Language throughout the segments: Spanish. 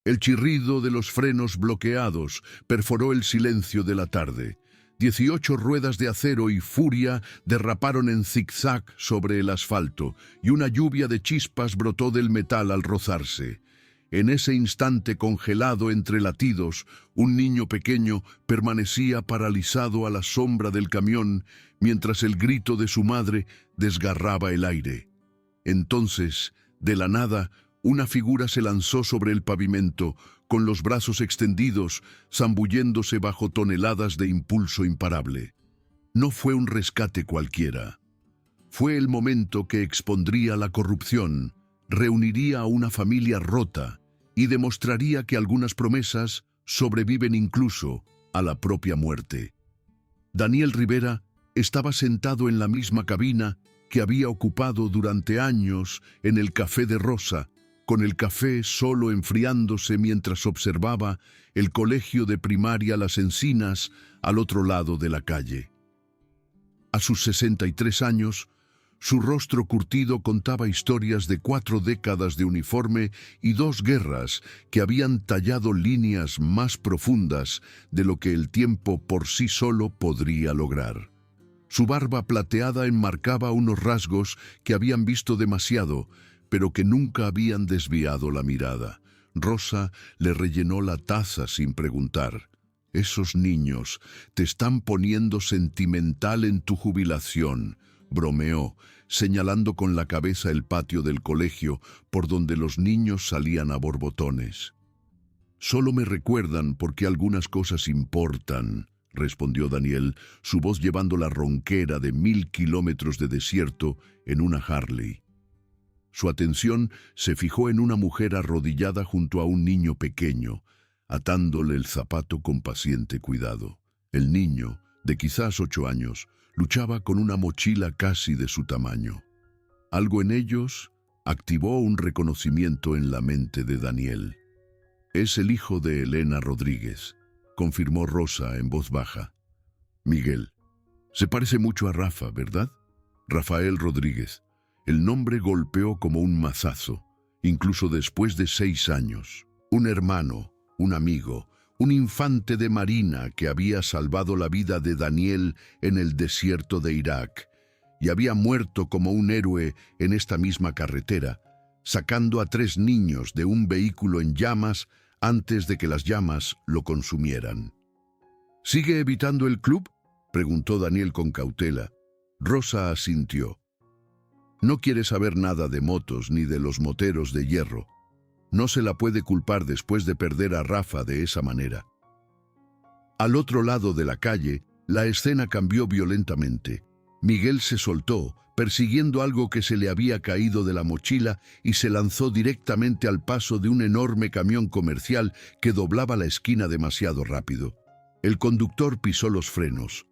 El chirrido de los frenos bloqueados perforó el silencio de la tarde. 18 ruedas de acero y furia derraparon en zigzag sobre el asfalto, y una lluvia de chispas brotó del metal al rozarse. En ese instante congelado entre latidos, un niño pequeño permanecía paralizado a la sombra del camión mientras el grito de su madre desgarraba el aire. Entonces, de la nada, una figura se lanzó sobre el pavimento, con los brazos extendidos, zambulléndose bajo toneladas de impulso imparable. No fue un rescate cualquiera. Fue el momento que expondría la corrupción, reuniría a una familia rota y demostraría que algunas promesas sobreviven incluso a la propia muerte. Daniel Rivera estaba sentado en la misma cabina que había ocupado durante años en el Café de Rosa, con el café solo enfriándose mientras observaba el colegio de primaria Las Encinas al otro lado de la calle. A sus 63 años, su rostro curtido contaba historias de 4 décadas de uniforme y 2 guerras que habían tallado líneas más profundas de lo que el tiempo por sí solo podría lograr. Su barba plateada enmarcaba unos rasgos que habían visto demasiado, pero que nunca habían desviado la mirada. Rosa le rellenó la taza sin preguntar. «Esos niños te están poniendo sentimental en tu jubilación», bromeó, señalando con la cabeza el patio del colegio por donde los niños salían a borbotones. «Solo me recuerdan porque algunas cosas importan», respondió Daniel, su voz llevando la ronquera de 1000 kilómetros de desierto en una Harley. Su atención se fijó en una mujer arrodillada junto a un niño pequeño, atándole el zapato con paciente cuidado. El niño, de quizás 8 años, luchaba con una mochila casi de su tamaño. Algo en ellos activó un reconocimiento en la mente de Daniel. «Es el hijo de Elena Rodríguez», confirmó Rosa en voz baja. «Miguel. Se parece mucho a Rafa, ¿verdad? Rafael Rodríguez». El nombre golpeó como un mazazo, incluso después de 6 años. Un hermano, un amigo, un infante de marina que había salvado la vida de Daniel en el desierto de Irak y había muerto como un héroe en esta misma carretera, sacando a 3 niños de un vehículo en llamas antes de que las llamas lo consumieran. «¿Sigue evitando el club?», preguntó Daniel con cautela. Rosa asintió. «No quiere saber nada de motos ni de los moteros de hierro. No se la puede culpar después de perder a Rafa de esa manera». Al otro lado de la calle, la escena cambió violentamente. Miguel se soltó, persiguiendo algo que se le había caído de la mochila, y se lanzó directamente al paso de un enorme camión comercial que doblaba la esquina demasiado rápido. El conductor pisó los frenos.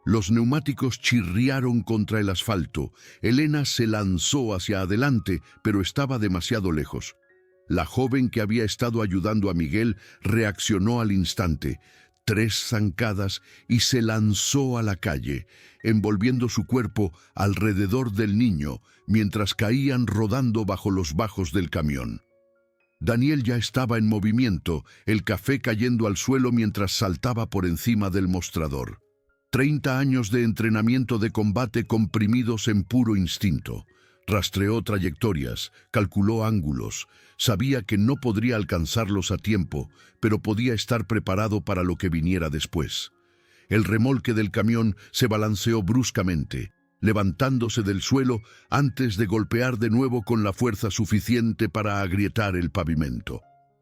Los neumáticos chirriaron contra el asfalto. Elena se lanzó hacia adelante, pero estaba demasiado lejos. La joven que había estado ayudando a Miguel reaccionó al instante. 3 zancadas y se lanzó a la calle, envolviendo su cuerpo alrededor del niño, mientras caían rodando bajo los bajos del camión. Daniel ya estaba en movimiento, el café cayendo al suelo mientras saltaba por encima del mostrador. 30 años de entrenamiento de combate comprimidos en puro instinto. Rastreó trayectorias, calculó ángulos, sabía que no podría alcanzarlos a tiempo, pero podía estar preparado para lo que viniera después. El remolque del camión se balanceó bruscamente, levantándose del suelo antes de golpear de nuevo con la fuerza suficiente para agrietar el pavimento.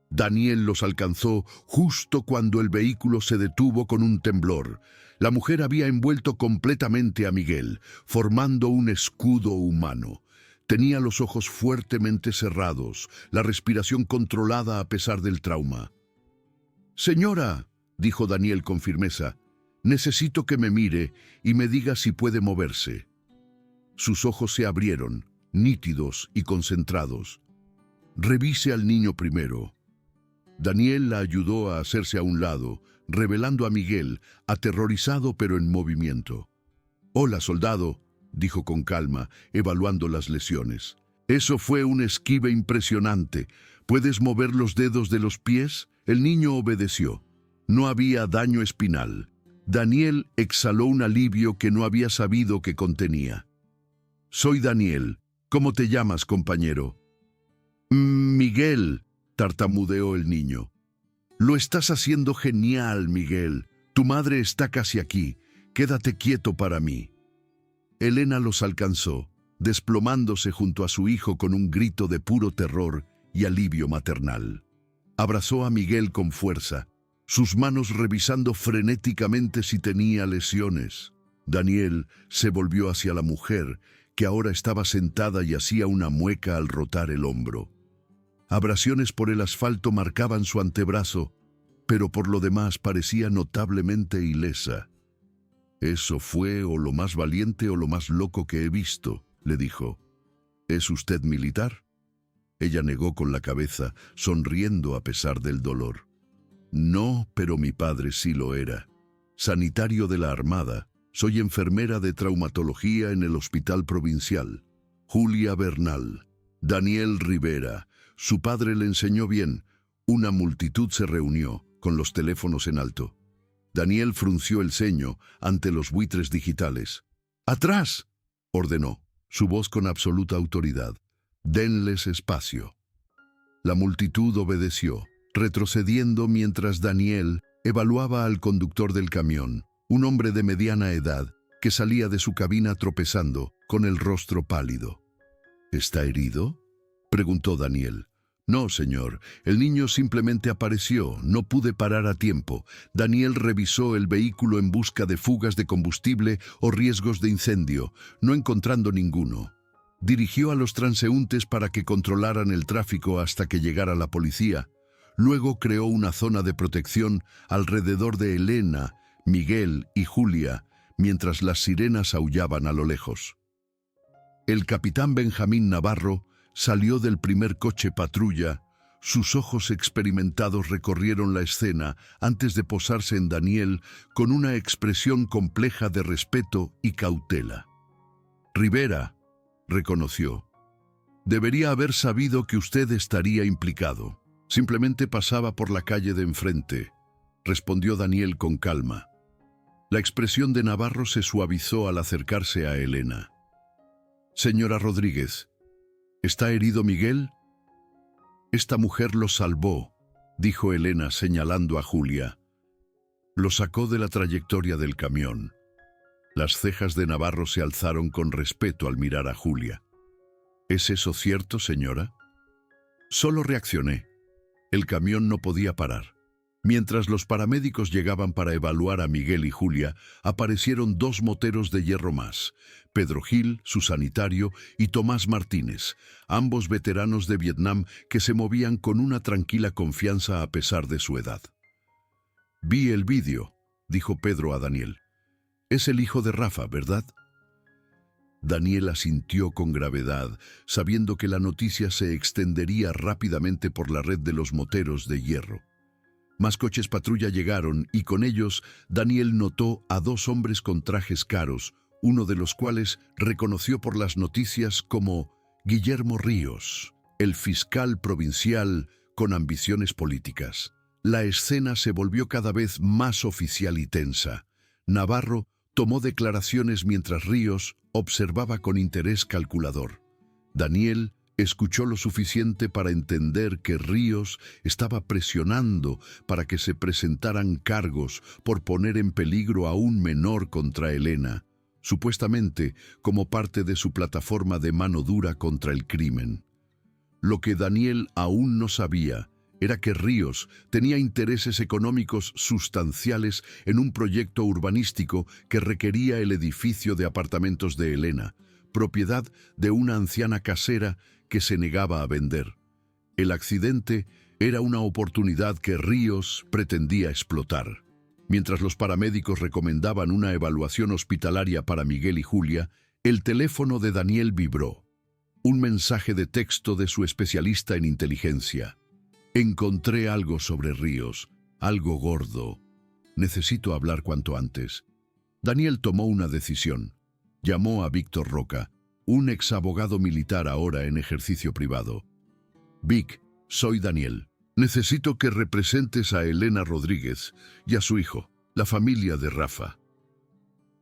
Daniel los alcanzó justo cuando el vehículo se detuvo con un temblor. La mujer había envuelto completamente a Miguel, formando un escudo humano. Tenía los ojos fuertemente cerrados, la respiración controlada a pesar del trauma. «Señora», dijo Daniel con firmeza, «necesito que me mire y me diga si puede moverse». Sus ojos se abrieron, nítidos y concentrados. «Revise al niño primero». Daniel la ayudó a hacerse a un lado, revelando a Miguel, aterrorizado pero en movimiento. «Hola, soldado», dijo con calma, evaluando las lesiones. «Eso fue un esquive impresionante. ¿Puedes mover los dedos de los pies? El niño obedeció. No había daño espinal. Daniel exhaló un alivio que no había sabido que contenía. «Soy Daniel. ¿Cómo te llamas, compañero?» «Miguel», tartamudeó el niño. «Lo estás haciendo genial, Miguel. Tu madre está casi aquí. Quédate quieto para mí». Elena los alcanzó, desplomándose junto a su hijo con un grito de puro terror y alivio maternal. Abrazó a Miguel con fuerza, sus manos revisando frenéticamente si tenía lesiones. Daniel se volvió hacia la mujer, que ahora estaba sentada y hacía una mueca al rotar el hombro. Abrasiones por el asfalto marcaban su antebrazo, pero por lo demás parecía notablemente ilesa. «Eso fue o lo más valiente o lo más loco que he visto», le dijo. «¿Es usted militar?» Ella negó con la cabeza, sonriendo a pesar del dolor. «No, pero mi padre sí lo era. Sanitario de la Armada. Soy enfermera de traumatología en el Hospital Provincial. Julia Bernal. Daniel Rivera. Su padre le enseñó bien». Una multitud se reunió, con los teléfonos en alto. Daniel frunció el ceño ante los buitres digitales. «¡Atrás!», ordenó, su voz con absoluta autoridad. «Denles espacio». La multitud obedeció, retrocediendo mientras Daniel evaluaba al conductor del camión, un hombre de mediana edad que salía de su cabina tropezando, con el rostro pálido. «¿Está herido?», preguntó Daniel. «No, señor. El niño simplemente apareció. No pude parar a tiempo». Daniel revisó el vehículo en busca de fugas de combustible o riesgos de incendio, no encontrando ninguno. Dirigió a los transeúntes para que controlaran el tráfico hasta que llegara la policía. Luego creó una zona de protección alrededor de Elena, Miguel y Julia, mientras las sirenas aullaban a lo lejos. El capitán Benjamín Navarro salió del primer coche patrulla. Sus ojos experimentados recorrieron la escena antes de posarse en Daniel con una expresión compleja de respeto y cautela. «Rivera», reconoció. «Debería haber sabido que usted estaría implicado. Simplemente pasaba por la calle de enfrente», respondió Daniel con calma. La expresión de Navarro se suavizó al acercarse a Elena. «Señora Rodríguez, ¿está herido Miguel?» «Esta mujer lo salvó», dijo Elena señalando a Julia. Lo sacó de la trayectoria del camión. Las cejas de Navarro se alzaron con respeto al mirar a Julia. «¿Es eso cierto, señora?» «Solo reaccioné. El camión no podía parar. Mientras los paramédicos llegaban para evaluar a Miguel y Julia, aparecieron 2 moteros de hierro más, Pedro Gil, su sanitario, y Tomás Martínez, ambos veteranos de Vietnam que se movían con una tranquila confianza a pesar de su edad. «Vi el vídeo», dijo Pedro a Daniel. «Es el hijo de Rafa, ¿verdad?» Daniel asintió con gravedad, sabiendo que la noticia se extendería rápidamente por la red de los moteros de hierro. Más coches patrulla llegaron y con ellos Daniel notó a 2 hombres con trajes caros, uno de los cuales reconoció por las noticias como Guillermo Ríos, el fiscal provincial con ambiciones políticas. La escena se volvió cada vez más oficial y tensa. Navarro tomó declaraciones mientras Ríos observaba con interés calculador. Daniel escuchó lo suficiente para entender que Ríos estaba presionando para que se presentaran cargos por poner en peligro a un menor contra Elena, supuestamente como parte de su plataforma de mano dura contra el crimen. Lo que Daniel aún no sabía era que Ríos tenía intereses económicos sustanciales en un proyecto urbanístico que requería el edificio de apartamentos de Elena, propiedad de una anciana casera que se negaba a vender. El accidente era una oportunidad que Ríos pretendía explotar. Mientras los paramédicos recomendaban una evaluación hospitalaria para Miguel y Julia, el teléfono de Daniel vibró. Un mensaje de texto de su especialista en inteligencia. «Encontré algo sobre Ríos, algo gordo. Necesito hablar cuanto antes». Daniel tomó una decisión. Llamó a Víctor Roca, un exabogado militar ahora en ejercicio privado. «Vic, Soy Daniel. Necesito que representes a Elena Rodríguez y a su hijo, la familia de Rafa.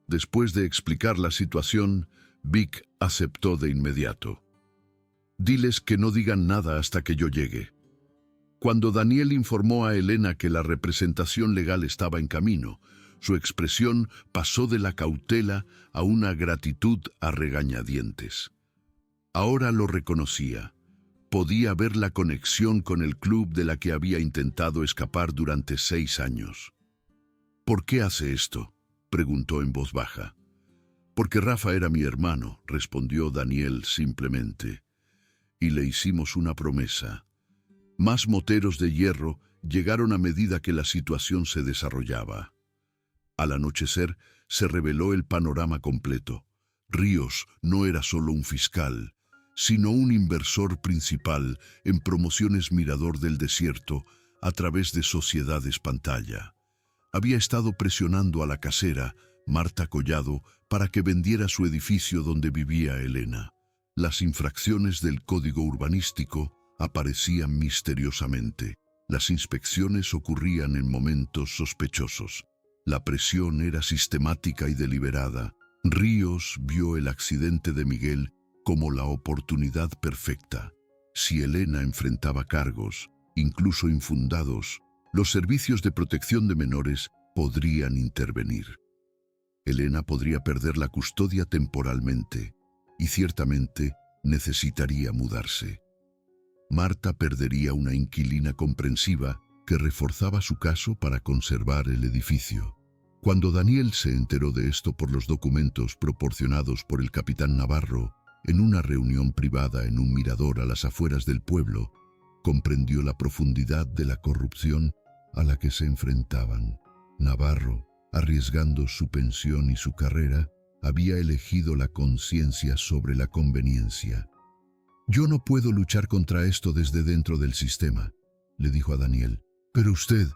Después de explicar la situación, Vic aceptó de inmediato. Diles que no digan nada hasta que yo llegue. Cuando Daniel informó a Elena que la representación legal estaba en camino, su expresión pasó de la cautela a una gratitud a regañadientes. Ahora lo reconocía. Podía ver la conexión con el club de la que había intentado escapar durante 6 años. ¿Por qué hace esto?, preguntó en voz baja. Porque Rafa era mi hermano, respondió Daniel simplemente. Y le hicimos una promesa. Más moteros de hierro llegaron a medida que la situación se desarrollaba. Al anochecer se reveló el panorama completo. Ríos no era solo un fiscal, sino un inversor principal en Promociones Mirador del Desierto a través de sociedades pantalla. Había estado presionando a la casera, Marta Collado, para que vendiera su edificio donde vivía Elena. Las infracciones del código urbanístico aparecían misteriosamente. Las inspecciones ocurrían en momentos sospechosos. La presión era sistemática y deliberada. Ríos vio el accidente de Miguel como la oportunidad perfecta. Si Elena enfrentaba cargos, incluso infundados, los servicios de protección de menores podrían intervenir. Elena podría perder la custodia temporalmente y ciertamente necesitaría mudarse. Marta perdería una inquilina comprensiva que reforzaba su caso para conservar el edificio. Cuando Daniel se enteró de esto por los documentos proporcionados por el capitán Navarro en una reunión privada en un mirador a las afueras del pueblo, comprendió la profundidad de la corrupción a la que se enfrentaban. Navarro, arriesgando su pensión y su carrera, había elegido la conciencia sobre la conveniencia. «Yo no puedo luchar contra esto desde dentro del sistema», le dijo a Daniel, «pero usted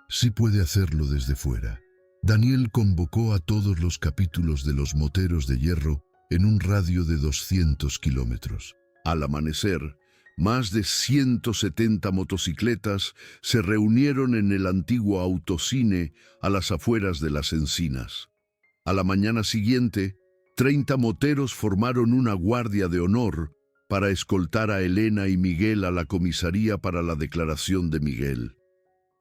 sí puede hacerlo desde fuera». Daniel convocó a todos los capítulos de los moteros de hierro en un radio de 200 kilómetros. Al amanecer, más de 170 motocicletas se reunieron en el antiguo autocine a las afueras de Las Encinas. A la mañana siguiente, 30 moteros formaron una guardia de honor para escoltar a Elena y Miguel a la comisaría para la declaración de Miguel.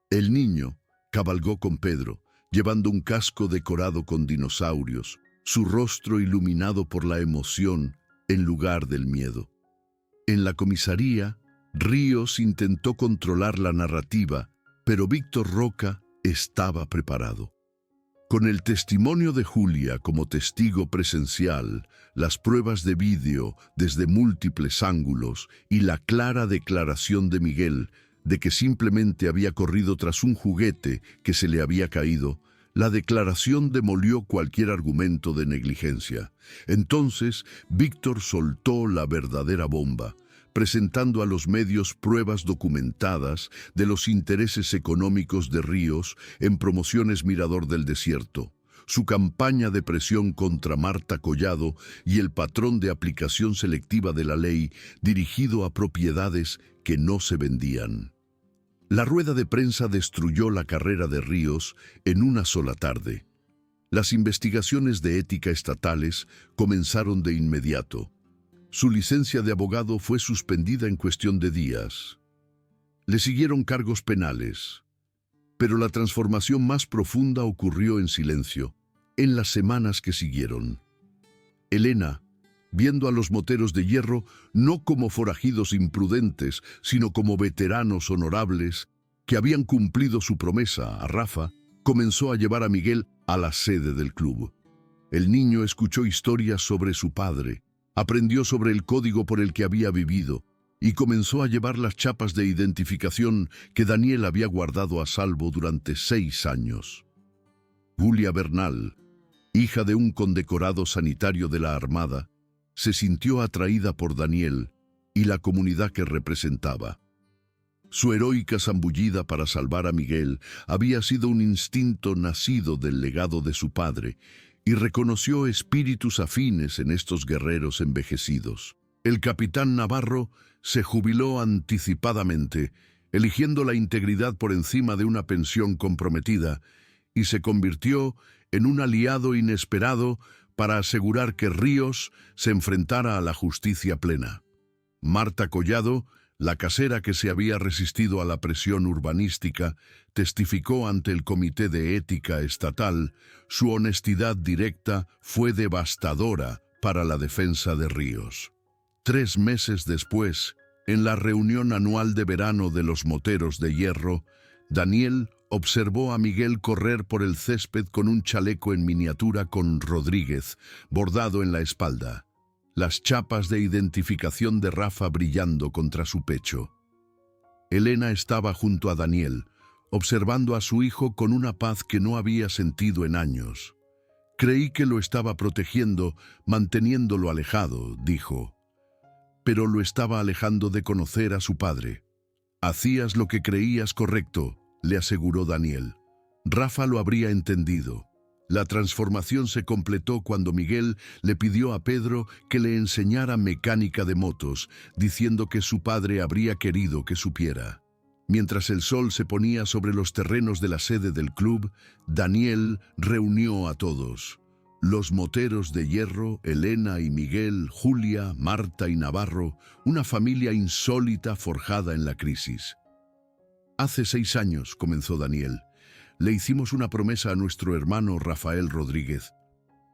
El niño cabalgó con Pedro, llevando un casco decorado con dinosaurios, su rostro iluminado por la emoción en lugar del miedo. En la comisaría, Ríos intentó controlar la narrativa, pero Víctor Roca estaba preparado. Con el testimonio de Julia como testigo presencial, las pruebas de vídeo desde múltiples ángulos y la clara declaración de Miguel de que simplemente había corrido tras un juguete que se le había caído, la declaración demolió cualquier argumento de negligencia. Entonces, Víctor soltó la verdadera bomba, presentando a los medios pruebas documentadas de los intereses económicos de Ríos en Promociones Mirador del Desierto, su campaña de presión contra Marta Collado y el patrón de aplicación selectiva de la ley dirigido a propiedades que no se vendían. La rueda de prensa destruyó la carrera de Ríos en una sola tarde. Las investigaciones de ética estatales comenzaron de inmediato. Su licencia de abogado fue suspendida en cuestión de días. Le siguieron cargos penales. Pero la transformación más profunda ocurrió en silencio, en las semanas que siguieron. Elena, viendo a los moteros de hierro no como forajidos imprudentes, sino como veteranos honorables que habían cumplido su promesa a Rafa, comenzó a llevar a Miguel a la sede del club. El niño escuchó historias sobre su padre, aprendió sobre el código por el que había vivido y comenzó a llevar las chapas de identificación que Daniel había guardado a salvo durante 6 años. Julia Bernal, hija de un condecorado sanitario de la Armada, se sintió atraída por Daniel y la comunidad que representaba. Su heroica zambullida para salvar a Miguel había sido un instinto nacido del legado de su padre y reconoció espíritus afines en estos guerreros envejecidos. El capitán Navarro se jubiló anticipadamente, eligiendo la integridad por encima de una pensión comprometida, y se convirtió en un aliado inesperado para asegurar que Ríos se enfrentara a la justicia plena. Marta Collado, la casera que se había resistido a la presión urbanística, testificó ante el Comité de Ética Estatal. Su honestidad directa fue devastadora para la defensa de Ríos. 3 meses después, en la reunión anual de verano de los moteros de hierro, Daniel observó a Miguel correr por el césped con un chaleco en miniatura con Rodríguez, bordado en la espalda, las chapas de identificación de Rafa brillando contra su pecho. Elena estaba junto a Daniel, observando a su hijo con una paz que no había sentido en años. Creí que lo estaba protegiendo, manteniéndolo alejado, dijo. Pero lo estaba alejando de conocer a su padre. Hacías lo que creías correcto, le aseguró Daniel. Rafa lo habría entendido. La transformación se completó cuando Miguel le pidió a Pedro que le enseñara mecánica de motos, diciendo que su padre habría querido que supiera. Mientras el sol se ponía sobre los terrenos de la sede del club, Daniel reunió a todos. Los moteros de hierro, Elena y Miguel, Julia, Marta y Navarro, una familia insólita forjada en la crisis. Hace 6 años, comenzó Daniel, le hicimos una promesa a nuestro hermano Rafael Rodríguez.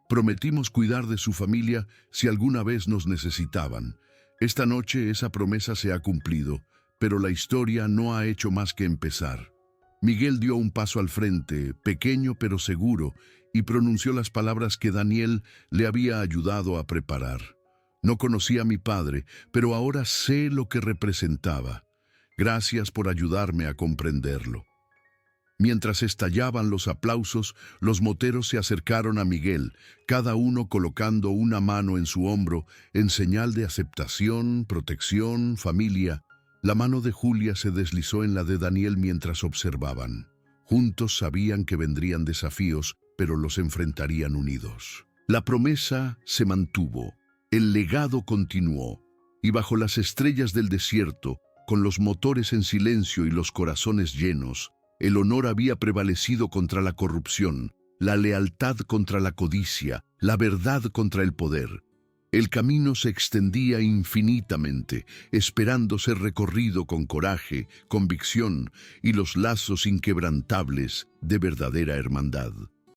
Prometimos cuidar de su familia si alguna vez nos necesitaban. Esta noche esa promesa se ha cumplido, pero la historia no ha hecho más que empezar. Miguel dio un paso al frente, pequeño pero seguro, y pronunció las palabras que Daniel le había ayudado a preparar. No conocía a mi padre, pero ahora sé lo que representaba. Gracias por ayudarme a comprenderlo. Mientras estallaban los aplausos, los moteros se acercaron a Miguel, cada uno colocando una mano en su hombro en señal de aceptación, protección, familia. La mano de Julia se deslizó en la de Daniel mientras observaban. Juntos sabían que vendrían desafíos, pero los enfrentarían unidos. La promesa se mantuvo, el legado continuó, y bajo las estrellas del desierto, con los motores en silencio y los corazones llenos, el honor había prevalecido contra la corrupción, la lealtad contra la codicia, la verdad contra el poder. El camino se extendía infinitamente, esperando ser recorrido con coraje, convicción y los lazos inquebrantables de verdadera hermandad.